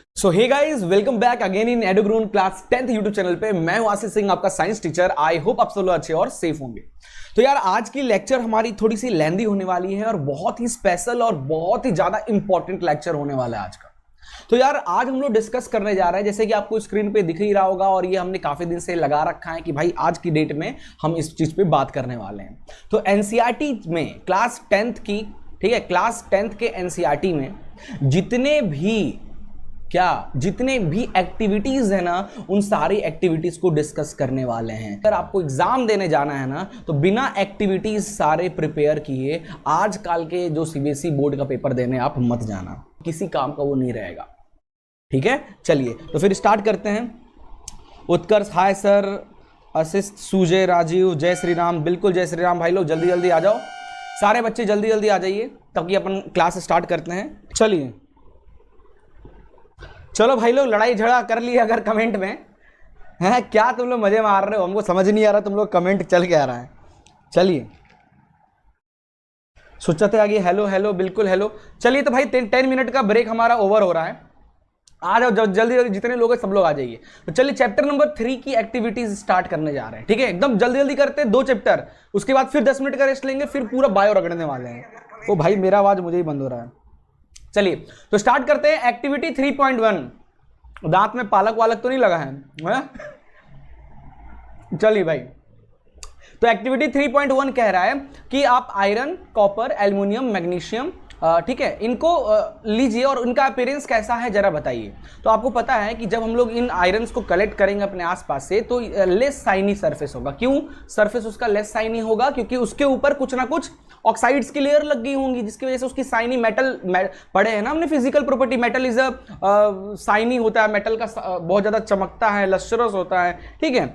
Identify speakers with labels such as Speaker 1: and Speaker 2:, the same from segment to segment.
Speaker 1: So hey guys, welcome back again in Edugrown class 10th YouTube channel पे। मैं हूं आशीष सिंह, आपका साइंस टीचर। आई होप आप सब लोग अच्छे और सेफ होंगे। तो यार, आज की लेक्चर हमारी थोड़ी सी लेंदी होने वाली है और बहुत ही स्पेशल और बहुत ही ज्यादा इंपॉर्टेंट लेक्चर होने वाला है आज का। तो यार, आज हम लोग डिस्कस करने जा रहे हैं, जैसे कि आपको स्क्रीन पे दिख ही रहा होगा और ये हमने काफी दिन से लगा रखा है कि भाई आज की डेट में हम इस चीज पे बात करने वाले हैं। तो एनसीईआरटी में क्लास 10th की, ठीक है, क्लास 10th के एनसीईआरटी में जितने भी एक्टिविटीज है ना, उन सारी एक्टिविटीज को डिस्कस करने वाले हैं। अगर आपको एग्जाम देने जाना है ना, तो बिना एक्टिविटीज सारे प्रिपेयर किए आजकल के जो सीबीएसई बोर्ड का पेपर देने आप मत जाना, किसी काम का वो नहीं रहेगा। ठीक है, चलिए तो फिर स्टार्ट करते हैं। उत्कर्ष हाय सर, असिस्ट, सुजय, राजीव, जय श्री राम। बिल्कुल जय श्री राम भाई लोग, जल्दी जल्दी आ जाओ, सारे बच्चे जल्दी जल्दी आ जाइए, तब अपन क्लास स्टार्ट करते हैं। चलिए चलो भाई लोग, लड़ाई झगड़ा कर लिया अगर कमेंट में है क्या, तुम लोग मजे मार रहे हो, हमको समझ नहीं आ रहा तुम लोग कमेंट चल के आ रहा है। चलिए सुचते आ गई, हेलो हेलो, बिल्कुल हेलो। चलिए तो भाई 10 मिनट का ब्रेक हमारा ओवर हो रहा है, आ जाओ जल्दी जल्दी, जितने लोग हैं सब लोग आ जाइए। तो चलिए चैप्टर नंबर 3 की एक्टिविटीज स्टार्ट करने जा रहे हैं। ठीक है, एकदम जल्दी जल्दी करते हैं, 2 चैप्टर, उसके बाद फिर 10 मिनट का रेस्ट लेंगे, फिर पूरा बायो रगड़ने वाले हैं। ओ भाई, मेरा आवाज मुझे ही बंद हो रहा है। चलिए तो स्टार्ट करते हैं एक्टिविटी 3.1। दांत में पालक वालक तो नहीं लगा है? चलिए भाई, तो एक्टिविटी 3.1 कह रहा है कि आप आयरन, कॉपर, एल्युमिनियम, मैग्नीशियम, ठीक है, इनको लीजिए और इनका अपीयरेंस कैसा है जरा बताइए। तो आपको पता है कि जब हम लोग इन आयरन्स को कलेक्ट करेंगे अपने आसपास से, तो लेस शाइनी सरफेस होगा। क्यों सरफेस उसका लेस शाइनी होगा? क्योंकि उसके ऊपर कुछ ना कुछ ऑक्साइड्स की लेयर लग गई होंगी, जिसकी वजह से उसकी शाइनी मेटल पढ़े हैं ना हमने physical property, metal is a shiny होता है, मेटल का बहुत ज्यादा चमकता है, लस्ट्रस होता है। ठीक है,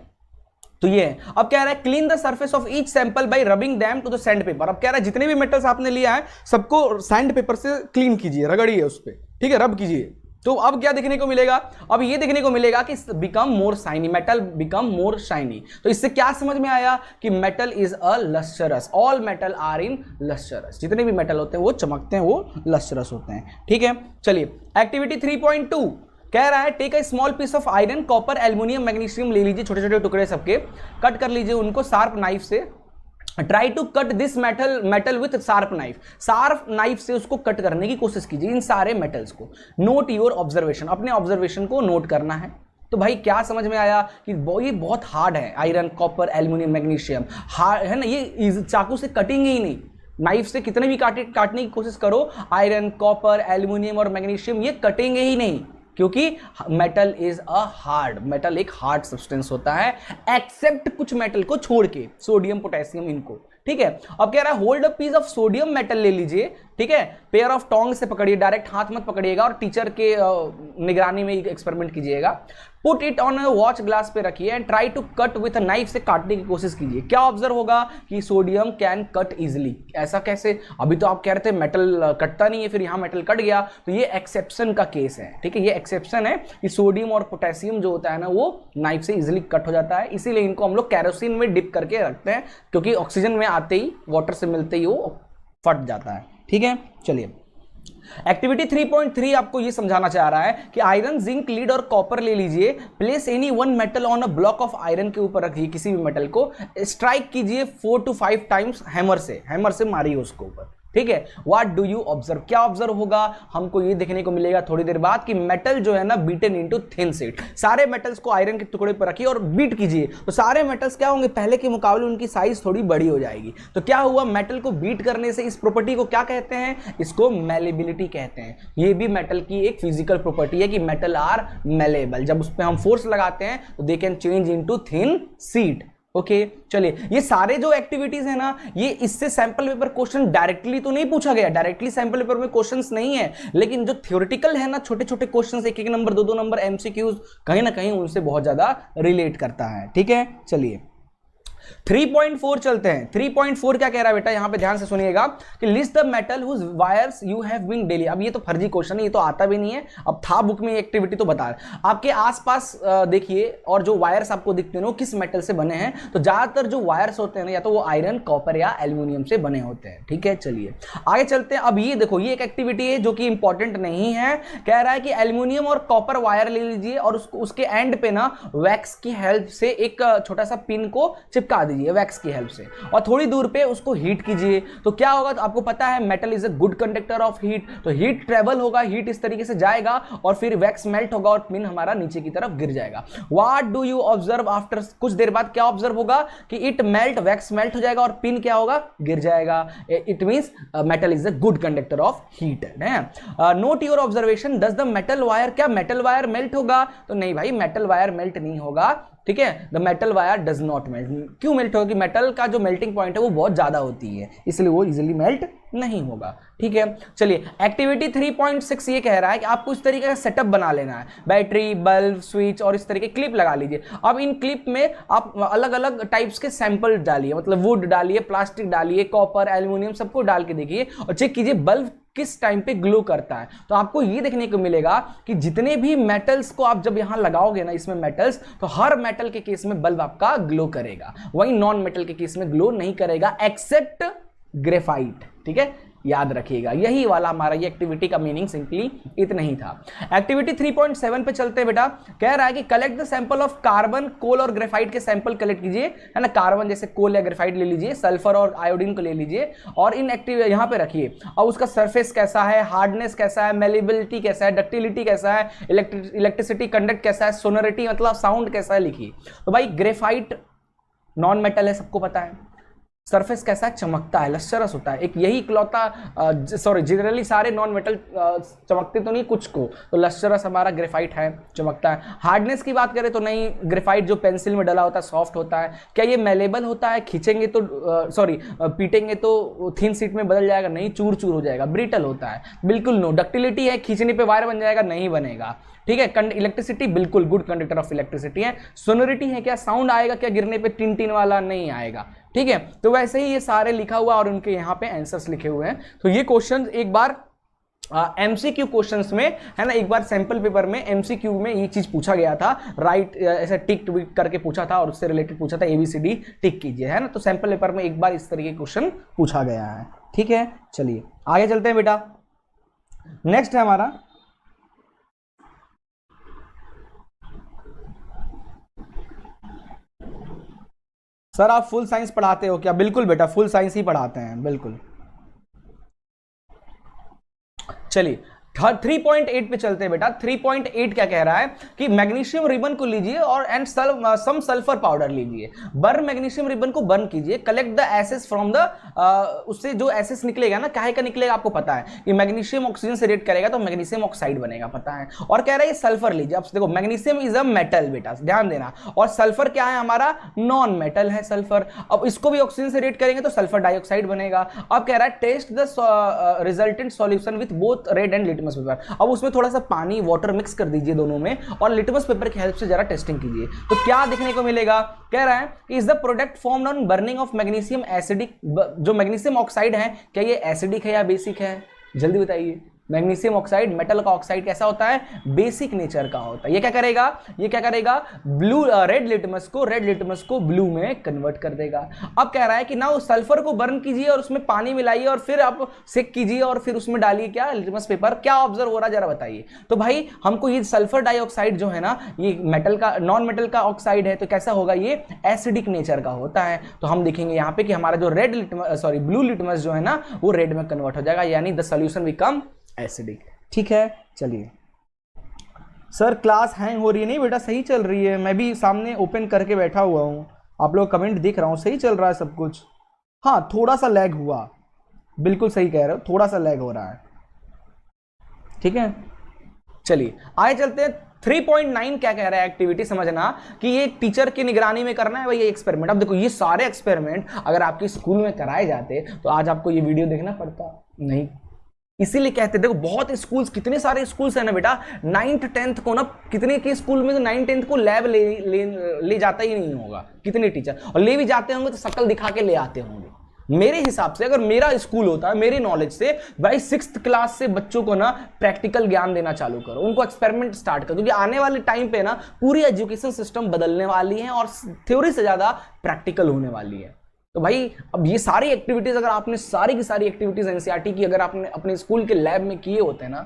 Speaker 1: तो ये अब कह रहा है clean the surface of each sample by rubbing them to the sand paper. अब कह रहा है जितने भी मेटल्स आपने लिया है सबको सैंड पेपर से क्लीन कीजिए, रगड़िए उस पे, ठीक है, रब कीजिए। तो अब क्या देखने को मिलेगा? अब ये देखने को मिलेगा कि become more shiny, metal become more shiny. तो इससे क्या समझ में आया कि metal is a lustrous, all metal are in lustrous. जितने भी मेटल होते हैं वो चमकते हैं, वो लस्ट्रस होते हैं। ठीक है, चलिए एक्टिविटी 3.2 कह रहा है take a small piece of iron, copper, aluminium, magnesium ले लीजिए, छोटे छोटे टुकड़े सबके, कट कर लीजिए उनको शार्प नाइफ से। Try to cut this metal with sharp knife, sharp knife से उसको कट करने की कोशिश कीजिए इन सारे मेटल्स को। नोट योर ऑब्जर्वेशन, अपने ऑब्जर्वेशन को नोट करना है। तो भाई क्या समझ में आया कि ये बहुत हार्ड है, iron, copper, aluminium, magnesium hard है ना, ये चाकू से कटेंगे ही नहीं, नाइफ से कितने भी काटने की कोशिश करो, आयरन, कॉपर, एल्युमिनियम और मैग्नीशियम ये कटेंगे ही नहीं, क्योंकि metal is a hard, metal एक हार्ड सब्सटेंस होता है, एक्सेप्ट कुछ मेटल को छोड़ के, सोडियम, पोटेशियम, इनको। ठीक है, अब कह रहा है hold a piece of sodium metal ले लीजिए, ठीक है, पेयर ऑफ टोंग से पकड़िए, डायरेक्ट हाथ मत पकड़िएगा और टीचर के निगरानी में एक्सपेरिमेंट कीजिएगा। Put it on a watch glass पे रखिए and try to cut with a knife, से काटने की कोशिश कीजिए। क्या ऑब्जर्व होगा कि सोडियम कैन कट इजिली। ऐसा कैसे? अभी तो आप कह रहे थे मेटल कटता नहीं है, फिर यहां मेटल कट गया, तो ये एक्सेप्शन का केस है। ठीक है, ये एक्सेप्शन है कि सोडियम और पोटेशियम जो होता है ना, वो नाइफ से इजिली कट हो जाता है, इसीलिए इनको हम लोग कैरोसिन में डिप करके रखते हैं, क्योंकि ऑक्सीजन में आते ही, वाटर से मिलते ही वो फट जाता है। ठीक है, चलिए एक्टिविटी 3.3 आपको ये समझाना चाह रहा है कि आयरन, जिंक, लीड और कॉपर ले लीजिए, place any one metal on a block of iron के ऊपर रखिए किसी भी मेटल को, स्ट्राइक कीजिए 4 to 5 टाइम्स हैमर से मारिए उसको ऊपर। ठीक है, व्हाट डू यू ऑब्जर्व? क्या ऑब्जर्व होगा? हमको ये देखने को मिलेगा थोड़ी देर बाद कि मेटल जो है ना बीटन इनटू थिन शीट। सारे मेटल्स को आयरन के टुकड़े पर रखिए और बीट कीजिए, तो सारे मेटल्स क्या होंगे, पहले के मुकाबले उनकी साइज थोड़ी बड़ी हो जाएगी। तो क्या हुआ, मेटल को बीट करने से इस प्रॉपर्टी को क्या कहते हैं? इसको मेलेबिलिटी कहते हैं। ये भी मेटल की एक फिजिकल प्रॉपर्टी है कि मेटल आर मेलेबल, जब उस पर हम फोर्स लगाते हैं तो they can change into thin sheet. Okay, चलिए ये सारे जो एक्टिविटीज है ना, ये इससे सैंपल पेपर क्वेश्चन डायरेक्टली तो नहीं पूछा गया, डायरेक्टली सैंपल पेपर में क्वेश्चंस नहीं है, लेकिन जो थ्योरेटिकल है ना, छोटे छोटे क्वेश्चंस, 1-1 नंबर 2-2 नंबर एमसीक्यूज, कहीं ना कहीं उनसे बहुत ज्यादा रिलेट करता है। ठीक है, चलिए 3.4 चलते हैं। 3.4 क्या कह रहा है बेटा, यहां पे ध्यान से सुनिएगा कि list the metal whose wires you have been daily. अब ये तो फर्जी क्वेश्चन है, ये तो आता भी नहीं है, अब था बुक में एक्टिविटी तो बता रहा है। आपके आसपास देखिए और जो वायर्स आपको दिखते हैं वो किस मेटल से बने हैं, तो ज्यादातर जो वायर्स होते हैं ना या तो वो आयरन, कॉपर या एल्यूमिनियम से बने होते हैं। ठीक है, चलिए आगे चलते हैं। अब ये देखो, ये एक एक्टिविटी है जो कि इंपॉर्टेंट नहीं है। कह रहा है कि एल्यूमिनियम और कॉपर वायर ले लीजिए और उसके एंड पे ना वैक्स की हेल्प से एक छोटा सा पिन को चिपका दीजिए वैक्स की हेल्प से, और थोड़ी दूर पे उसको हीट कीजिए। तो क्या होगा, तो आपको पता है metal is a good conductor of heat, तो हीट ट्रेवल होगा, हीट इस तरीके से जाएगा और फिर वैक्स मेल्ट होगा और पिन हमारा नीचे की तरफ गिर जाएगा। What do you observe after, कुछ देर बाद क्या ऑब्जर्व होगा कि इट मेल्ट, वैक्स मेल्ट हो जाएगा और पिन क्या होगा, गिर जाएगा। It means metal is a good conductor of heat है। Note your observation, does the metal wire, क्या मेटल वायर मेल्ट होगा, तो नहीं भाई मेटल वायर मेल्ट नहीं होगा। ठीक है, the metal wire does not melt. क्यों मेल्ट होगा, कि मेटल का जो मेल्टिंग पॉइंट है वो बहुत ज्यादा होती है, इसलिए वो इजीली मेल्ट नहीं होगा। ठीक है, चलिए एक्टिविटी 3.6 ये कह रहा है कि आपको इस तरीके का सेटअप बना लेना है, बैटरी, बल्ब, स्विच और इस तरीके क्लिप लगा लीजिए। अब इन क्लिप में आप अलग अलग टाइप्स के सैंपल डालिए, मतलब वुड डालिए, प्लास्टिक डालिए, कॉपर, एल्यूमिनियम सबको डाल के देखिए और चेक कीजिए बल्ब किस टाइम पे ग्लो करता है। तो आपको ये देखने को मिलेगा कि जितने भी मेटल्स को आप जब यहां लगाओगे ना इसमें मेटल्स, तो हर मेटल के केस में बल्ब आपका ग्लो करेगा, वही नॉन मेटल के केस में ग्लो नहीं करेगा एक्सेप्ट ग्रेफाइट। ठीक है, याद रखिएगा, यही वाला हमारा ये एक्टिविटी का मीनिंग सिंपली इतना ही था। एक्टिविटी 3.7 पे चलते हैं बेटा। कह रहा है कि collect the sample of carbon, coal और ग्रेफाइट के सैंपल कलेक्ट कीजिए, है ना। कार्बन जैसे कोल या ग्रेफाइट ले लीजिए, सल्फर और आयोडीन को ले लीजिए और इन एक्टिव यहां पे रखिए। और उसका सरफेस कैसा है, हार्डनेस कैसा है, मेलेबिलिटी कैसा है, डक्टिलिटी कैसा है, इलेक्ट्रिसिटी कंडक्ट कैसा है, सोनोरिटी मतलब साउंड कैसा है लिखिए। तो भाई ग्रेफाइट नॉन मेटल है, सबको पता है। सरफेस कैसा है, चमकता है, लश्चरस होता है। एक यही इकलौता जनरली सारे नॉन मेटल चमकते तो नहीं, कुछ को तो लश्चरस हमारा ग्रेफाइट है, चमकता है। हार्डनेस की बात करें तो नहीं, ग्रेफाइट जो पेंसिल में डला होता है सॉफ्ट होता है। क्या ये मेलेबल होता है, खींचेंगे तो पीटेंगे तो थिन सीट में बदल जाएगा, नहीं, चूर चूर हो जाएगा। ब्रिटल होता है, बिल्कुल नो। डक्टिलिटी है, खींचने पे वायर बन जाएगा, नहीं बनेगा। ठीक है, इलेक्ट्रिसिटी बिल्कुल गुड कंडक्टर ऑफ इलेक्ट्रिसिटी है। सोनोरिटी है, क्या साउंड आएगा क्या गिरने पे, टिन टिन वाला नहीं आएगा। ठीक है, तो वैसे ही ये सारे लिखा हुआ और उनके यहाँ पे आंसर्स लिखे हुए हैं। तो ये क्वेश्चन एक बार एमसीक्यू क्वेश्चंस में, है ना, एक बार सैंपल पेपर में एमसीक्यू में ये चीज पूछा गया था, राइट ऐसा टिक ट्विक करके पूछा था और उससे रिलेटेड पूछा था, ABCD टिक कीजिए, है ना। तो सैंपल पेपर में एक बार इस तरीके के क्वेश्चन पूछा गया है। ठीक है, चलिए आगे चलते हैं बेटा। नेक्स्ट है हमारा सर आप फुल साइंस पढ़ाते हो क्या? बिल्कुल बेटा, फुल साइंस ही पढ़ाते हैं, बिल्कुल। चलिए 3.8 पे चलते हैं बेटा। 3.8 क्या कह रहा है कि मैग्नीशियम रिबन को लीजिए और एंड सम सल्फर पाउडर लीजिए, बर्न मैग्नीशियम रिबन को बर्न कीजिए, collect the ashes from the उससे जो एसेस निकलेगा ना, काहे का निकलेगा आपको पता है कि मैग्नीशियम ऑक्सीजन से रिएक्ट करेगा तो मैग्नीशियम ऑक्साइड बनेगा, पता है। और कह रहा है सल्फर लीजिए। अब देखो मैग्नीशियम इज अ मेटल बेटा, ध्यान देना, और सल्फर क्या है हमारा, नॉन मेटल है सल्फर। अब इसको भी ऑक्सीजन से रिएक्ट करेंगे तो सल्फर डाइऑक्साइड बनेगा। अब कह रहा है test the resultant solution with both red and litmus paper. अब उसमें थोड़ा सा पानी वाटर मिक्स कर दीजिए दोनों में और लिटमस पेपर की हेल्प से जरा टेस्टिंग कीजिए, तो क्या देखने को मिलेगा। कह रहा है कि is the product formed on burning of magnesium acidic, जो मैग्नीशियम ऑक्साइड है क्या ये एसिडिक है या बेसिक है, जल्दी बताइए। मैग्नीशियम ऑक्साइड, मेटल का ऑक्साइड कैसा होता है, बेसिक नेचर का होता है। ये क्या करेगा, ये क्या करेगा, ब्लू रेड लिटमस को ब्लू में कन्वर्ट कर देगा। अब कह रहा है कि ना उस सल्फर को बर्न कीजिए और उसमें पानी मिलाइए और फिर आप सेक कीजिए और फिर उसमें डालिए क्या, लिटमस पेपर। क्या ऑब्जर्व हो रहा है जरा बताइए। तो भाई हमको ये सल्फर डाइऑक्साइड जो है ना, ये मेटल का, नॉन मेटल का ऑक्साइड है, तो कैसा होगा, ये एसिडिक नेचर का होता है। तो हम देखेंगे यहाँ पे कि हमारा जो ब्लू लिटमस जो है ना वो रेड में कन्वर्ट हो जाएगा, यानी द सोल्यूशन बिकम एसिडिक। ठीक है, चलिए। सर क्लास हैंग हो रही है, नहीं बेटा सही चल रही है, मैं भी सामने ओपन करके बैठा हुआ हूं, आप लोग कमेंट देख रहा हूं, सही चल रहा है सब कुछ। हाँ थोड़ा सा लैग हुआ, बिल्कुल सही कह रहे हो, थोड़ा सा लैग हो रहा है। ठीक है, चलिए आगे चलते हैं। 3.9 क्या कह रहा है, एक्टिविटी समझना कि ये टीचर की निगरानी में करना है भाई ये एक्सपेरिमेंट। अब देखो ये सारे एक्सपेरिमेंट अगर आपके स्कूल में कराए जाते तो आज आपको ये वीडियो देखना पड़ता नहीं, इसीलिए कहते हैं, देखो बहुत स्कूल्स, कितने सारे स्कूल्स है ना बेटा, 9th 10th को ना, कितने के स्कूल में तो 9th 10th को लैब ले जाता ही नहीं होगा, कितने टीचर, और ले भी जाते होंगे तो शक्ल दिखा के ले आते होंगे। मेरे हिसाब से अगर मेरा स्कूल होता है, मेरी नॉलेज से भाई 6th क्लास से बच्चों को ना प्रैक्टिकल ज्ञान देना चालू करो, उनको एक्सपेरिमेंट स्टार्ट करो, क्योंकि आने वाले टाइम पे ना पूरी एजुकेशन सिस्टम बदलने वाली है और थ्योरी से ज्यादा प्रैक्टिकल होने वाली है। तो भाई अब ये सारी एक्टिविटीज, अगर आपने सारी की सारी एक्टिविटीज एनसीईआरटी की अगर आपने अपने स्कूल के लैब में किए होते ना,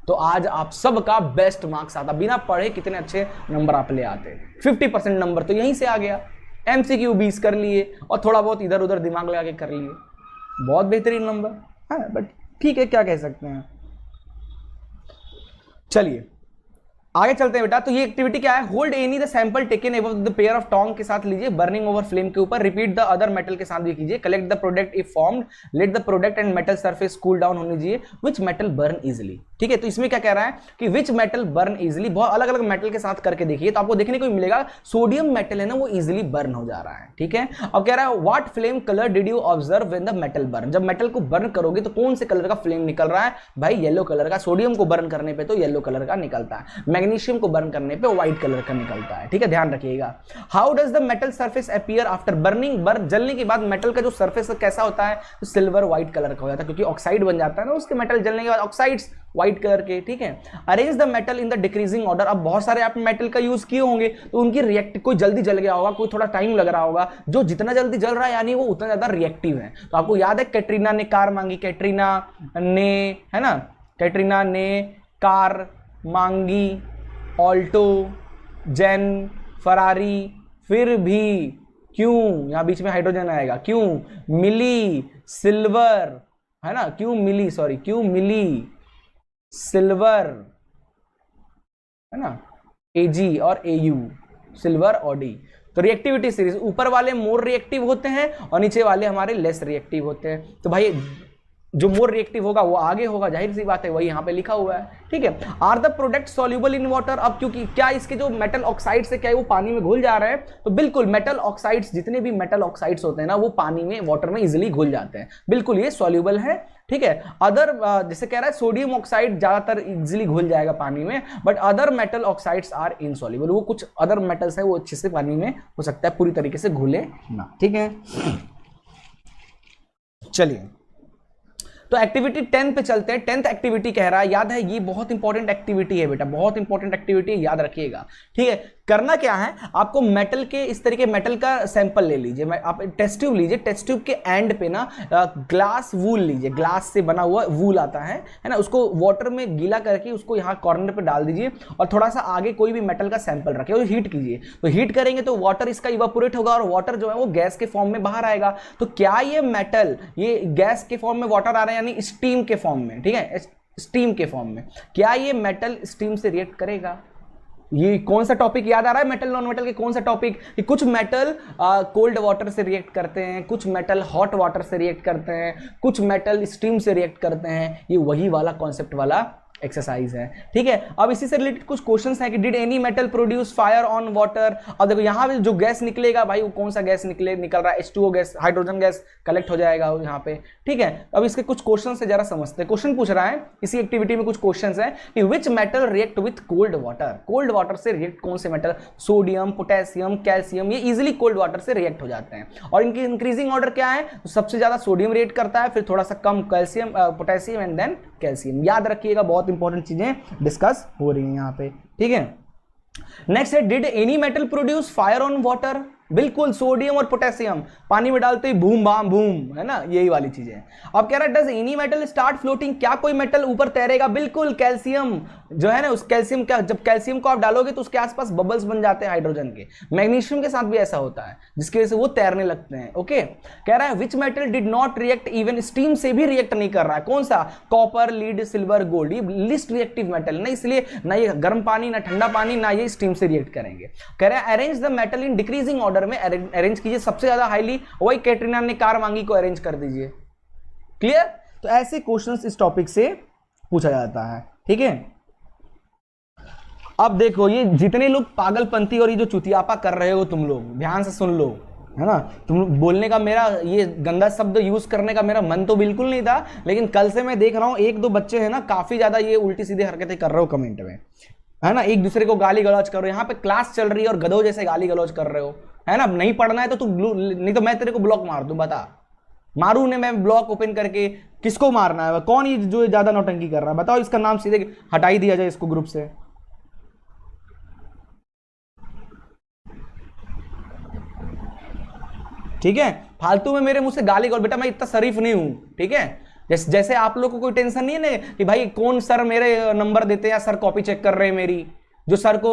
Speaker 1: तो आज आप सबका बेस्ट मार्क्स आता, बिना पढ़े कितने अच्छे नंबर आप ले आते। 50% नंबर तो यहीं से आ गया, एमसीक्यू 20 कर लिए और थोड़ा बहुत इधर उधर दिमाग लगा के कर लिए, बहुत बेहतरीन नंबर है। बट ठीक है, क्या कह सकते हैं। चलिए आगे चलते हैं बेटा। तो ये एक्टिविटी क्या है, hold any the sample taken above the pair of tong के साथ लीजिए, बर्निंग ओवर फ्लेम के ऊपर, रिपीट द अदर मेटल के साथ भी कीजिए, collect the product if formed, let the product and metal surface cool down होने दीजिए, विच मेटल बर्न इजिली। ठीक है, तो इसमें क्या कह रहा है कि विच मेटल बर्न इजिली, बहुत अलग अलग मेटल के साथ करके देखिए तो आपको देखने को मिलेगा सोडियम मेटल है ना वो इजिली बर्न हो जा रहा है। ठीक है, अब कह रहा है what flame colour did you observe when the metal burn, जब मेटल को बर्न करोगे तो कौन से कलर का फ्लेम निकल रहा है, भाई येलो कलर का, सोडियम को बर्न करने पे तो येलो कलर का निकलता है, मैग्नीशियम को बर्न करने पे व्हाइट कलर का निकलता है। ठीक है, ध्यान रखिएगा। How does the metal surface appear after burning, burn जलने के बाद मेटल का जो सरफेस कैसा होता है, तो सिल्वर व्हाइट कलर का हो जाता है, क्योंकि ऑक्साइड बन जाता है ना उसके मेटल जलने के बाद, ऑक्साइड्स व्हाइट कलर के। ठीक है, arrange the metal in the decreasing order, अब बहुत सारे आप मेटल का यूज किए होंगे तो उनकी रिएक्ट, कोई जल्दी जल गया होगा, कोई थोड़ा टाइम लग रहा होगा, जो जितना जल्दी जल रहा है यानी वो उतना ज्यादा रिएक्टिव है। तो आपको याद है कैटरीना ने कार मांगी, कैटरीना ने, है ना, कैटरीना ने कार मांगी, ऑल्टो, जेन, फरारी, फिर भी क्यों, यहां बीच में हाइड्रोजन आएगा, क्यों मिली सिल्वर, है ना, क्यों मिली, सॉरी क्यों मिली सिल्वर, है ना, एजी और एयू, सिल्वर और डी। तो रिएक्टिविटी सीरीज, ऊपर वाले मोर रिएक्टिव होते हैं और नीचे वाले हमारे लेस रिएक्टिव होते हैं। तो भाई जो मोर रिएक्टिव होगा वो आगे होगा, जाहिर सी बात है, वही यहां पे लिखा हुआ है। ठीक है, are the product soluble in water, अब क्योंकि क्या इसके जो मेटल ऑक्साइड्स है क्या वो पानी में घुल जा रहे हैं, तो बिल्कुल मेटल ऑक्साइड्स, जितने भी मेटल ऑक्साइड्स होते हैं ना वो पानी में, वाटर में इजिली घुल जाते हैं, बिल्कुल ये सॉल्युबल है। ठीक है, अदर जैसे कह रहा है सोडियम ऑक्साइड ज्यादातर इजिली घुल जाएगा पानी में, but other metal oxides are insoluble, वो कुछ अदर मेटल्स है वो अच्छे से पानी में हो सकता है पूरी तरीके से घुले ना। ठीक है, चलिए तो एक्टिविटी 10 पे चलते हैं। 10th एक्टिविटी कह रहा है, याद है ये बहुत इंपॉर्टेंट एक्टिविटी है बेटा, बहुत इंपॉर्टेंट एक्टिविटी है, याद रखिएगा। ठीक है, करना क्या है, आपको मेटल के इस तरीके मेटल का सैंपल ले लीजिए, आप टेस्ट ट्यूब लीजिए, टेस्ट ट्यूब के एंड पे ना ग्लास वूल लीजिए, ग्लास से बना हुआ वूल आता है ना, उसको वाटर में गीला करके उसको यहाँ कॉर्नर पे डाल दीजिए और थोड़ा सा आगे कोई भी मेटल का सैंपल रखे और हीट कीजिए। तो हीट करेंगे तो वाटर इसका इवापोरेट होगा और वाटर जो है वो गैस के फॉर्म में बाहर आएगा। तो क्या ये मेटल ये गैस के फॉर्म में वाटर आ रहा है यानी स्टीम के फॉर्म में, ठीक है, स्टीम के फॉर्म में, क्या ये मेटल स्टीम से रिएक्ट करेगा? ये कौन सा टॉपिक याद आ रहा है मेटल नॉन मेटल के, कौन सा टॉपिक, कि कुछ मेटल कोल्ड वाटर से रिएक्ट करते हैं, कुछ मेटल हॉट वाटर से रिएक्ट करते हैं, कुछ मेटल स्टीम से रिएक्ट करते हैं, ये वही वाला कॉन्सेप्ट वाला एक्सरसाइज है। ठीक है, अब इसी से रिलेटेड कुछ क्वेश्चंस हैं कि did any metal produce fire on water. अब देखो यहां पे जो गैस निकलेगा भाई वो कौन सा गैस निकल रहा है, H2O gas, hydrogen gas collect हो जाएगा यहाँ पे। ठीक है, अब इसके कुछ क्वेश्चन से जरा समझते हैं। क्वेश्चन पूछ रहा है इसी एक्टिविटी में, कुछ क्वेश्चन है कि which metal react with cold water, cold water से रिएक्ट कौन से मेटल, सोडियम, पोटेशियम, कैल्शियम, ये इजिली कोल्ड वाटर से रिएक्ट हो जाते हैं। और इनकी इंक्रीजिंग ऑर्डर क्या है, तो सबसे ज्यादा सोडियम रिएक्ट करता है, फिर थोड़ा सा कम calcium, potassium and then calcium. याद रखिएगा, बहुत इंपॉर्टेंट चीजें डिस्कस हो रही हैं यहाँ पे। ठीक है, नेक्स्ट है did any metal produce fire on water. बिल्कुल, सोडियम और पोटेशियम पानी में डालते ही बूम बाम बूम, है ना, यही वाली चीजें। अब कह रहा है does any metal start floating, क्या कोई मेटल ऊपर तैरेगा? बिल्कुल, कैल्शियम जो है ना, उस कैल्शियम का, जब कैल्शियम को आप डालोगे तो उसके आसपास बबल्स बन जाते हैं हाइड्रोजन के। मैग्नीशियम के साथ भी ऐसा होता है जिसकी वजह से वो तैरने लगते हैं। ओके, कह रहा है which metal did not react, even steam से भी रिएक्ट नहीं कर रहा है, कौन सा, कॉपर, लीड, सिल्वर, गोल्ड, ये लिस्ट रिएक्टिव मेटल ना, इसलिए ना ये गर्म पानी ना ठंडा पानी ना ये स्टीम से रिएक्ट करेंगे। कह रहा है arrange the metal in decreasing order में अरेंज कीजिए, सबसे ज्यादा हाईली, वही कैटरीना ने कार मांगी को अरेंज कर दीजिए। क्लियर? तो ऐसे क्वेश्चंस इस टॉपिक से पूछा जाता है। ठीक है, अब देखो ये जितने लोग पागलपंती और ये जो चुतियापा कर रहे हो तुम लोग ध्यान से सुन लो। है ना। तुम बोलने का मेरा ये गंदा शब्द यूज करने का मेरा मन तो बिल्कुल नहीं था, लेकिन कल से मैं देख रहा हूँ एक दो बच्चे हैं ना काफी ज्यादा ये उल्टी सीधी हरकतें कर रहे हो कमेंट में, है ना, एक दूसरे को गाली गलौज कर रहे हो। यहाँ पे क्लास चल रही है और गधों जैसे गाली गलौज कर रहे हो, है ना। नहीं पढ़ना है तो तू नहीं तो मैं तेरे को ब्लॉक मार दूं, बता मारू ने मैं ब्लॉक ओपन करके। किसको मारना है, कौन ये जो ज्यादा नौटंकी कर रहा है, बताओ, इसका नाम सीधे हटा ही दिया जाए इसको ग्रुप से। ठीक है, फालतू में मेरे मुंह से गाली गलौज, बेटा मैं इतना शरीफ नहीं हूं, ठीक है। जैसे आप लोग को कोई टेंशन नहीं है ना कि भाई कौन सर मेरे नंबर देते हैं या सर कॉपी चेक कर रहे हैं मेरी, जो सर को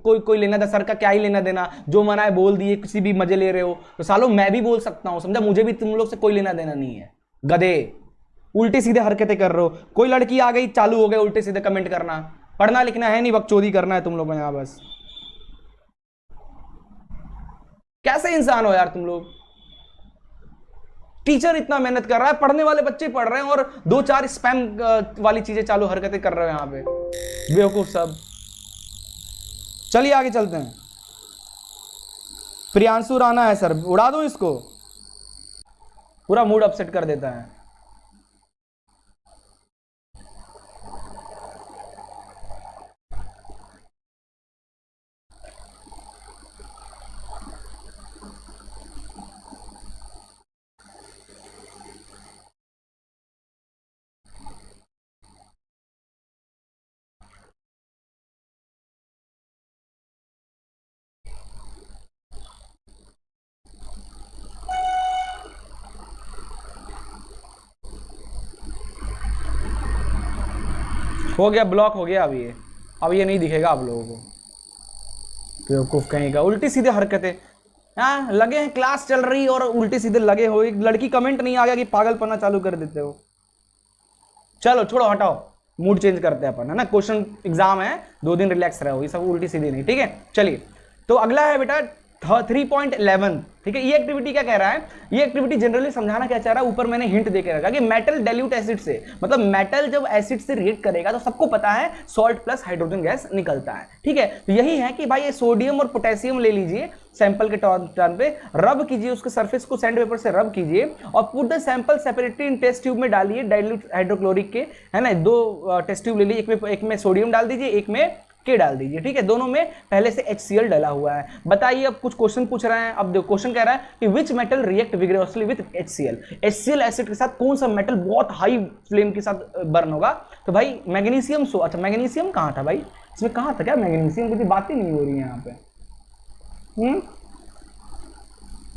Speaker 1: कोई लेना था, सर का क्या ही लेना देना, जो मना है बोल दिए, किसी भी मजे ले रहे हो तो सालों मैं भी बोल सकता हूं, समझा। मुझे भी तुम लोग से कोई लेना देना नहीं है, गधे उल्टी सीधे हरकतें कर रहे हो। कोई लड़की आ गई चालू हो गए उल्टे सीधे कमेंट करना, पढ़ना लिखना है नहीं, बकचोदी करना है तुम लोग को यहाँ बस। कैसे इंसान हो यार तुम लोग। टीचर इतना मेहनत कर रहा है, पढ़ने वाले बच्चे पढ़ रहे हैं और दो चार स्पैम वाली चीजें चालू हरकतें कर रहे हो यहाँ पे, बेवकूफ सब। चलिए आगे चलते हैं। प्रियांशु राणा है सर, उड़ा दो इसको, पूरा मूड अपसेट कर देता है। हो गया, ब्लॉक हो गया। अब ये नहीं दिखेगा आप लोगों को, बेवकूफ कहीं का, उल्टी सीधे हरकतें। हाँ लगे हैं, क्लास चल रही और उल्टी सीधे लगे हो। एक लड़की कमेंट नहीं आ गया कि पागलपना चालू कर देते हो। चलो छोड़ो, हटाओ, मूड चेंज करते हैं अपन, है ना। क्वेश्चन एग्जाम है, 2 दिन रिलैक्स रहो, ये सब उल्टी सीधी नहीं, ठीक है। चलिए तो अगला है बेटा 3.11, ठीक है। ये एक्टिविटी क्या कह रहा है, ये एक्टिविटी जनरली समझाना क्या चाह रहा है, ऊपर मैंने हिंट देके रखा कि मेटल डाइल्यूट एसिड से, मतलब मेटल जब एसिड से रिएक्ट करेगा तो सबको पता है सॉल्ट प्लस हाइड्रोजन गैस निकलता है, ठीक है। तो यही है कि भाई ये सोडियम और पोटेशियम ले लीजिए सैंपल के टर्न पे, रब कीजिए उसके सरफेस को सैंड पेपर से रब कीजिए और put the sample separately in test tube में डालिए डाइल्यूट हाइड्रोक्लोरिक के, है ना। 2 टेस्ट ट्यूब ले लीजिए, एक में सोडियम डाल दीजिए, एक में के डाल दीजिए, ठीक है। दोनों में पहले से HCl डला हुआ है। बताइए, अब कुछ क्वेश्चन पूछ रहे हैं। अब देखो क्वेश्चन कह रहा है कि which metal react vigorously with HCl acid के साथ कौन सा मेटल बहुत हाई फ्लेम के साथ बर्न होगा। तो भाई मैग्नीशियम। अच्छा मैग्नीशियम कहां था भाई, इसमें कहां था क्या मैग्नीशियम, कुछ बात ही नहीं हो रही है यहाँ पे।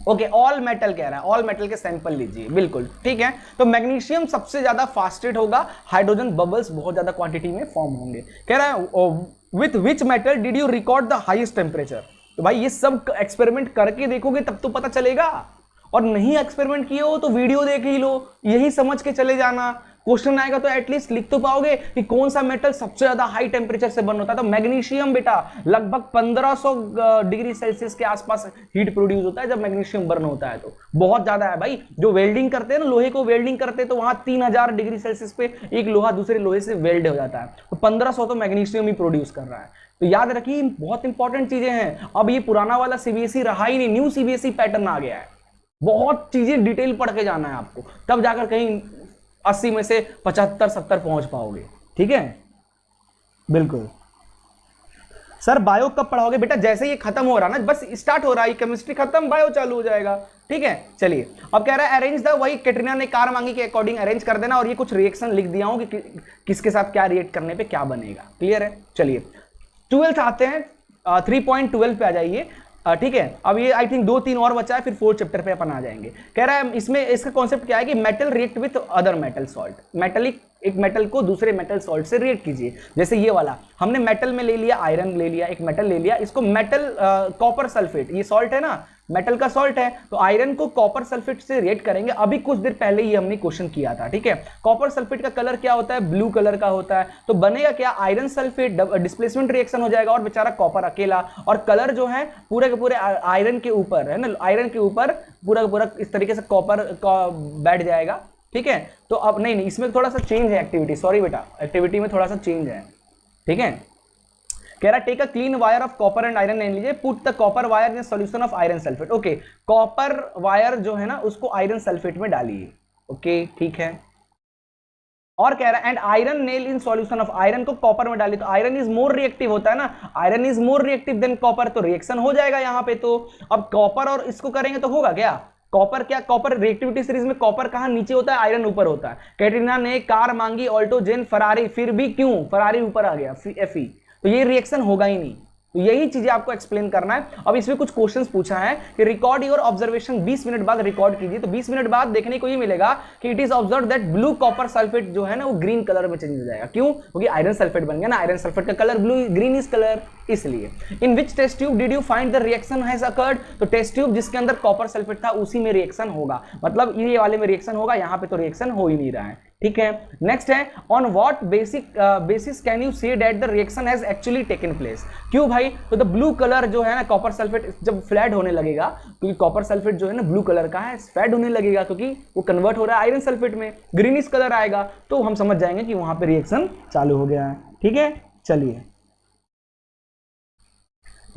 Speaker 1: ओके, ऑल मेटल कह रहा है, ऑल मेटल के सैंपल लीजिए, बिल्कुल ठीक है। तो मैग्नीशियम सबसे ज्यादा फास्टेड होगा, हाइड्रोजन बबल्स बहुत ज्यादा क्वांटिटी में फॉर्म होंगे। कह रहा है with which metal did you record the highest temperature. तो भाई ये सब एक्सपेरिमेंट करके देखोगे तब तो पता चलेगा, और नहीं एक्सपेरिमेंट किए हो तो वीडियो देख ही लो, यही समझ के चले जाना। क्वेश्चन आएगा तो एटलीस्ट लिख तो पाओगे कि कौन सा मेटल सबसे ज्यादा हाई टेम्परेचर से बर्न होता है। तो मैग्नीशियम बेटा लगभग 1500 डिग्री सेल्सियस के आसपास हीट प्रोड्यूस होता है जब मैग्नीशियम बर्न होता है, तो बहुत ज्यादा है भाई। जो वेल्डिंग करते हैं ना, लोहे को वेल्डिंग करते हैं तो वहां 3000 डिग्री सेल्सियस पे एक लोहा दूसरे लोहे से वेल्ड हो जाता है, तो 1500 तो मैग्नीशियम ही प्रोड्यूस कर रहा है। तो याद रखिए बहुत इंपॉर्टेंट चीजें हैं। अब ये पुराना वाला सीबीएसई रहा ही नहीं, न्यू सीबीएसई पैटर्न आ गया है। बहुत चीजें डिटेल पढ़ के जाना है आपको, तब जाकर कहीं 80 में से 75-70 पहुंच पाओगे, ठीक है। बिल्कुल सर, बायो कब पढ़ाओगे बेटा, जैसे ये खत्म हो रहा ना, बस स्टार्ट हो रहा है, केमिस्ट्री खत्म बायो चालू हो जाएगा, ठीक है। चलिए अब कह रहा है अरेंज द, वही कैटरीना ने कार मांगी के अकॉर्डिंग अरेंज कर देना, और ये कुछ रिएक्शन लिख दिया हूं कि किसके साथ क्या रिएक्ट करने पे क्या बनेगा, क्लियर है। चलिए 12th आते हैं, 3.12 पे आ जाइए, ठीक है। अब ये आई थिंक 2-3 और बचा है, फिर 4th चैप्टर पे अपन आ जाएंगे। कह रहा है इसमें इसका कॉन्सेप्ट क्या है कि metal react with other metal salt, metallic एक मेटल को दूसरे मेटल सॉल्ट से रिएक्ट कीजिए। जैसे ये वाला हमने मेटल में ले लिया, आयरन ले लिया, एक मेटल ले लिया, इसको मेटल कॉपर सल्फेट, ये सॉल्ट है ना, मेटल का सॉल्ट है, तो आयरन को कॉपर सल्फेट से रिएक्ट करेंगे। अभी कुछ देर पहले ही हमने क्वेश्चन किया था, ठीक है। कॉपर सल्फेट का कलर क्या होता है, ब्लू कलर का होता है, तो बनेगा क्या, आयरन सल्फेट, डिस्प्लेसमेंट रिएक्शन हो जाएगा और बेचारा कॉपर अकेला, और कलर जो है पूरे के पूरे आयरन के ऊपर है ना, आयरन के ऊपर पूरा का पूरा इस तरीके से कॉपर का बैठ जाएगा, ठीक है। तो अब नहीं, इसमें थोड़ा सा चेंज है एक्टिविटी, सॉरी बेटा, एक्टिविटी में थोड़ा सा चेंज है, ठीक है। कह रहा है take a clean wire of copper and iron ले लीजिए, put the copper wire in solution of iron sulphate. Okay, copper wire जो है ना उसको आयरन सल्फेट में डालिए। ओके ठीक है, और कह रहा है and iron nail in solution of, iron को कॉपर में डालिए, तो आयरन इज मोर रिएक्टिव होता है ना, iron is more reactive than copper, तो रिएक्शन हो जाएगा यहाँ पे। तो अब कॉपर और इसको करेंगे तो होगा क्या, कॉपर क्या, कॉपर रिएक्टिविटी सीरीज में कॉपर कहां नीचे होता है, आयरन ऊपर होता है। कैटरीना ने कार मांगी ऑल्टो जेन फरारी, फिर भी क्यों फरारी ऊपर आ गया एफई, तो ये रिएक्शन होगा ही नहीं। तो यही चीजें आपको एक्सप्लेन करना है। अब इसमें कुछ क्वेश्चंस पूछा है कि रिकॉर्ड योर ऑब्जर्वेशन, 20 मिनट बाद रिकॉर्ड कीजिए, तो 20 मिनट बाद देखने को ये मिलेगा कि it is observe that blue copper sulphate जो है ना वो ग्रीन कलर में चेंज हो जाएगा। क्यों, क्योंकि आयरन सल्फेट बन गया ना, आयरन सल्फेट का colour blue, green is colour, इसलिए। In which test tube did you find the reaction has occurred, तो टेस्ट ट्यूब जिसके अंदर कॉपर सल्फेट था उसी में रिएक्शन होगा, मतलब ये वाले में रिएक्शन होगा, यहाँ पे तो रिएक्शन हो ही नहीं रहा है। ठीक है, नेक्स्ट है on what basis can you say that the reaction has actually taken place, क्यों भाई, तो द ब्लू कलर जो है ना कॉपर सल्फेट जब फ्लैट होने लगेगा, क्योंकि कॉपर सल्फेट जो है ना ब्लू कलर का है, फ्लैट होने लगेगा क्योंकि वो कन्वर्ट हो रहा है आयरन सल्फेट में, ग्रीनिश कलर आएगा, तो हम समझ जाएंगे कि वहां पे रिएक्शन चालू हो गया है। ठीक है, चलिए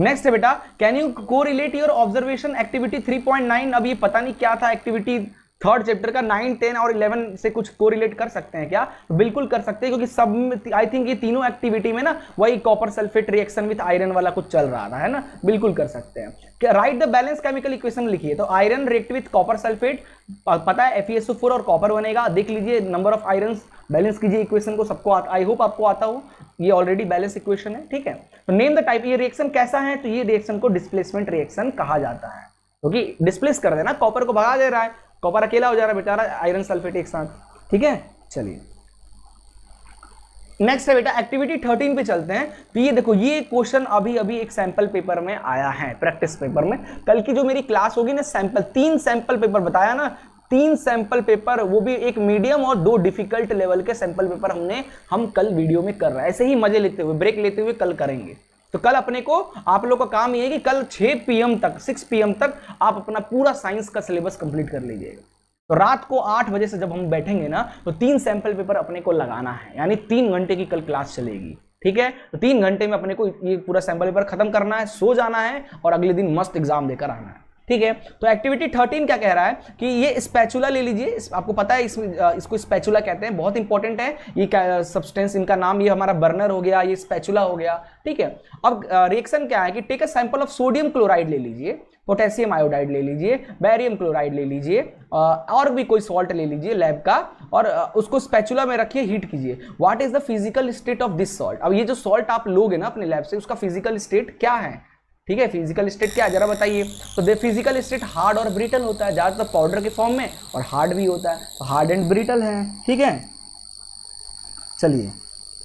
Speaker 1: नेक्स्ट है बेटा, can you correlate your observation activity 3.9, अब ये पता नहीं क्या था एक्टिविटी थर्ड चैप्टर का, 9, 10 और 11 से कुछ कोरिलेट कर सकते हैं क्या, तो बिल्कुल कर सकते हैं, क्योंकि सब में आई थिंक ये तीनों एक्टिविटी में ना वही copper sulphate reaction with iron वाला कुछ चल रहा था, है ना, बिल्कुल कर सकते हैं। Right the balance chemical equation लिखिए, तो iron react with copper sulphate, पता है FeSO4 और कॉपर बनेगा, देख लीजिए नंबर ऑफ आयरन, बैलेंस कीजिए इक्वेशन को, सबको आई होप आपको आता हो, ये ऑलरेडी बैलेंस इक्वेशन है। ठीक है, तो नेम द टाइप, ये रिएक्शन कैसा है, तो ये रिएक्शन को डिस्प्लेसमेंट रिएक्शन कहा जाता है, क्योंकि डिस्प्लेस कर देना, कॉपर को भगा दे रहा है, कॉपर अकेला हो जा रहा है बेचारा, आयरन सल्फेट एक साथ। ठीक है, चलिए नेक्स्ट है बेटा एक्टिविटी 13 पे चलते हैं। तो ये देखो, ये क्वेश्चन अभी अभी एक सैंपल पेपर में आया है, प्रैक्टिस पेपर में। कल की जो मेरी क्लास होगी ना, सैंपल 3 सैंपल पेपर बताया ना, 3 सैंपल पेपर, वो भी एक मीडियम और 2 डिफिकल्ट लेवल के सैंपल पेपर हम कल वीडियो में कर रहे हैं, ऐसे ही मजे लेते हुए, ब्रेक लेते हुए कल करेंगे। तो कल अपने को, आप लोग का काम ये है कि कल 6 PM तक, 6 PM तक आप अपना पूरा साइंस का सिलेबस कंप्लीट कर लीजिएगा। तो रात को 8 बजे से जब हम बैठेंगे ना, तो 3 सैंपल पेपर अपने को लगाना है, यानी 3 घंटे की कल क्लास चलेगी। ठीक है, तो 3 घंटे में अपने को ये पूरा सैंपल पेपर खत्म करना है, सो जाना है और अगले दिन मस्त एग्जाम देकर आना है। ठीक है, तो एक्टिविटी 13 क्या कह रहा है कि ये स्पैचुला ले लीजिए, आपको पता है इसको स्पैचुला कहते हैं, बहुत इंपॉर्टेंट है ये सब्सटेंस, इनका नाम, ये हमारा बर्नर हो गया, ये स्पैचुला हो गया। ठीक है, अब रिएक्शन क्या है कि take a sample of sodium chloride ले लीजिए, पोटेशियम आयोडाइड ले लीजिए, बैरियम क्लोराइड ले लीजिए, और भी कोई सॉल्ट ले लीजिए लैब का, और उसको स्पैचुला में रखिए, हीट कीजिए। What is the physical state of this salt, अब ये जो सॉल्ट आप लोगे ना अपने लैब से, उसका फिजिकल स्टेट क्या है। ठीक है, फिजिकल स्टेट क्या है जरा बताइए। तो दे फिजिकल स्टेट हार्ड और ब्रिटल होता है, ज्यादातर पाउडर के फॉर्म में, और हार्ड भी होता है, तो हार्ड एंड ब्रिटल है। ठीक है, चलिए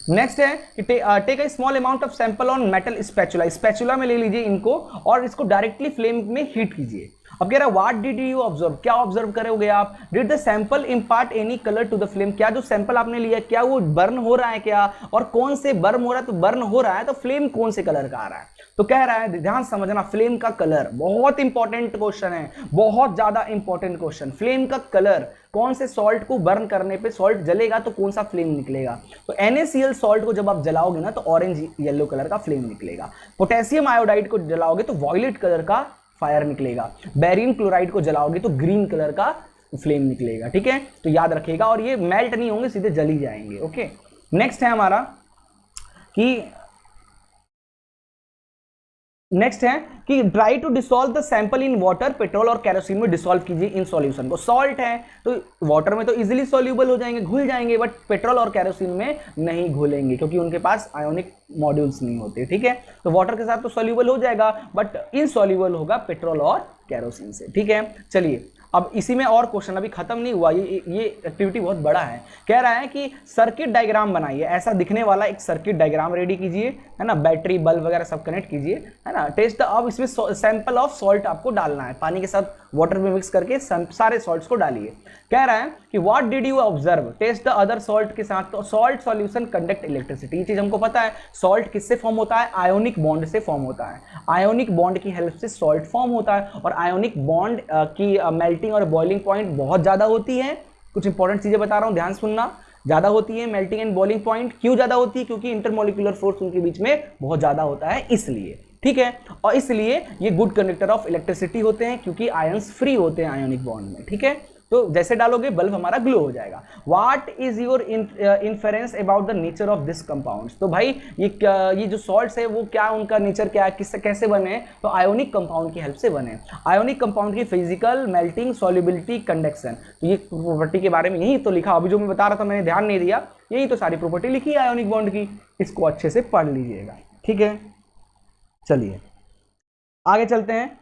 Speaker 1: नेक्स्ट है कि take a small amount of sample on metal spatula, spatula में ले लीजिए इनको और इसको डायरेक्टली फ्लेम में हीट कीजिए। अब कह रहा है व्हाट डिड यू ऑब्जर्व, क्या ऑब्जर्व करोगे आप, did the sample impart any colour to the flame, क्या जो सैंपल आपने लिया क्या वो बर्न हो रहा है क्या, और कौन से बर्न हो रहा है, तो बर्न हो रहा है तो फ्लेम कौन से कलर का आ रहा है। तो कह रहा है ध्यान समझना, फ्लेम का कलर बहुत इंपॉर्टेंट क्वेश्चन है, बहुत ज्यादा इंपॉर्टेंट क्वेश्चन। फ्लेम का कलर, कौन से सॉल्ट को बर्न करने पे सॉल्ट जलेगा तो कौन सा फ्लेम निकलेगा। तो NaCl सॉल्ट को जब आप जलाओगे ना तो ऑरेंज येलो कलर का फ्लेम निकलेगा। पोटेशियम आयोडाइड को जलाओगे तो वॉयलेट कलर का फायर निकलेगा। बैरियम क्लोराइड को जलाओगे तो ग्रीन कलर का फ्लेम निकलेगा। ठीक है, तो याद रखिएगा, और ये मेल्ट नहीं होंगे, सीधे जल ही जाएंगे। ओके, नेक्स्ट है हमारा कि नेक्स्ट है कि try to dissolve the sample in water, petrol और केरोसिन में डिसॉल्व कीजिए इन सॉल्यूशन को। सॉल्ट है तो वाटर में तो इजीली सॉल्यूबल हो जाएंगे, घुल जाएंगे, बट पेट्रोल और केरोसिन में नहीं घुलेंगे क्योंकि उनके पास आयोनिक मॉड्यूल्स नहीं होते। ठीक है, तो वाटर के साथ तो सॉल्यूबल हो जाएगा, बट इनसॉल्यूबल होगा पेट्रोल और केरोसिन से। ठीक है, चलिए अब इसी में और क्वेश्चन अभी खत्म नहीं हुआ, ये एक्टिविटी बहुत बड़ा है। कह रहा है कि सर्किट डायग्राम बनाइए, ऐसा दिखने वाला एक सर्किट डायग्राम रेडी कीजिए, है ना, बैटरी बल्ब वगैरह सब कनेक्ट कीजिए, है ना। टेस्ट, अब इसमें सैंपल ऑफ सॉल्ट आपको डालना है, पानी के साथ वाटर में मिक्स करके सारे सॉल्ट्स को डालिए। कह रहा है कि what did you observe, test the other salt के साथ। तो सॉल्ट सॉल्यूशन कंडक्ट इलेक्ट्रिसिटी, ये चीज हमको पता है। सॉल्ट किससे फॉर्म होता है, आयोनिक बॉन्ड से फॉर्म होता है। आयोनिक बॉन्ड की हेल्प से सॉल्ट फॉर्म होता है, और आयोनिक बॉन्ड की मेल्टिंग और बॉइलिंग पॉइंट बहुत ज्यादा होती है। कुछ इंपॉर्टेंट चीजें बता रहा हूं, ध्यान सुनना। ज़्यादा होती है मेल्टिंग एंड बॉइलिंग पॉइंट। क्यों ज़्यादा होती है? क्योंकि इंटरमोलिकुलर फोर्स उनके बीच में बहुत ज़्यादा होता है इसलिए, ठीक है। और इसलिए ये गुड कंडक्टर ऑफ इलेक्ट्रिसिटी होते हैं क्योंकि आयंस फ्री होते हैं आयोनिक बॉन्ड में, ठीक है। तो जैसे डालोगे बल्ब हमारा ग्लो हो जाएगा। What is your inference about the nature of this compounds? तो भाई ये जो सॉल्ट्स है वो क्या, उनका नेचर क्या है, किससे कैसे बने? तो आयोनिक कंपाउंड की हेल्प से बने। आयोनिक कंपाउंड की फिजिकल, मेल्टिंग, सॉल्युबिलिटी, कंडक्शन, तो ये प्रॉपर्टी के बारे में यही तो लिखा। अभी जो मैं बता रहा था मैंने ध्यान नहीं दिया, यही तो सारी प्रॉपर्टी लिखी है आयोनिक बॉन्ड की, इसको अच्छे से पढ़ लीजिएगा, ठीक है। चलिए आगे चलते हैं।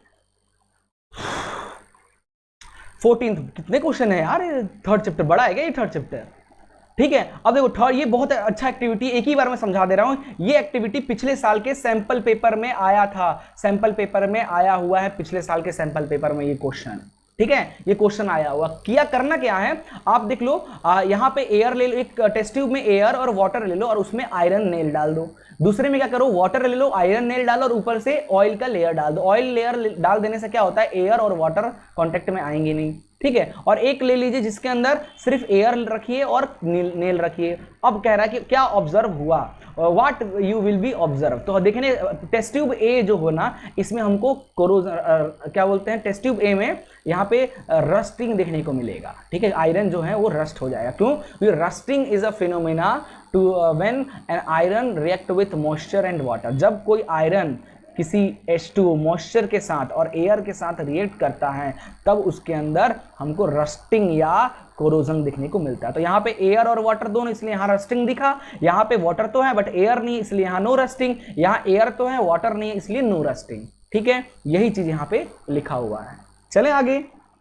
Speaker 1: 14th, कितने क्वेश्चन है यार, थर्ड चैप्टर बड़ा है क्या ये थर्ड चैप्टर? ठीक है, अब देखो थर्ड, ये बहुत अच्छा एक्टिविटी, एक ही बार मैं समझा दे रहा हूं। ये एक्टिविटी पिछले साल के सैंपल पेपर में आया था, सैंपल पेपर में आया हुआ है, पिछले साल के सैंपल पेपर में ये क्वेश्चन, ठीक है, ये क्वेश्चन आया हुआ। किया करना क्या है, आप देख लो, यहाँ पे एयर ले लो, एक टेस्ट ट्यूब में एयर और वाटर ले लो और उसमें आयरन नेल डाल दो। दूसरे में क्या करो, वाटर ले लो, आयरन नेल डालो और ऊपर से ऑयल का लेयर डाल दो। ऑयल लेयर डाल देने से क्या होता है, एयर और वाटर कांटेक्ट में आएंगे नहीं, ठीक है। और एक ले लीजिए जिसके अंदर सिर्फ एयर रखिए और नेल रखिए। अब कह रहा है कि क्या ऑब्जर्व हुआ, what you will be observe. तो देखने टेस्ट ट्यूब ए जो हो ना, इसमें हमको क्या बोलते हैं, टेस्ट ट्यूब ए में यहाँ पे रस्टिंग देखने को मिलेगा, ठीक है। आयरन जो है वो रस्ट हो जाएगा। क्यों? Rusting is a phenomena to when an iron react with moisture and water. जब कोई आयरन किसी H2O मॉइस्चर के साथ और एयर के साथ रिएक्ट करता है तब उसके अंदर हमको रस्टिंग या कोरोजन दिखने को मिलता है। तो यहाँ पे एयर और वाटर दोनों, इसलिए यहाँ रस्टिंग दिखा। यहाँ पे वाटर तो है बट एयर नहीं, इसलिए यहाँ नो रस्टिंग। यहाँ एयर तो है वाटर नहीं है, इसलिए नो रस्टिंग, ठीक है। यही चीज यहाँ पे लिखा हुआ है। चलें आगे।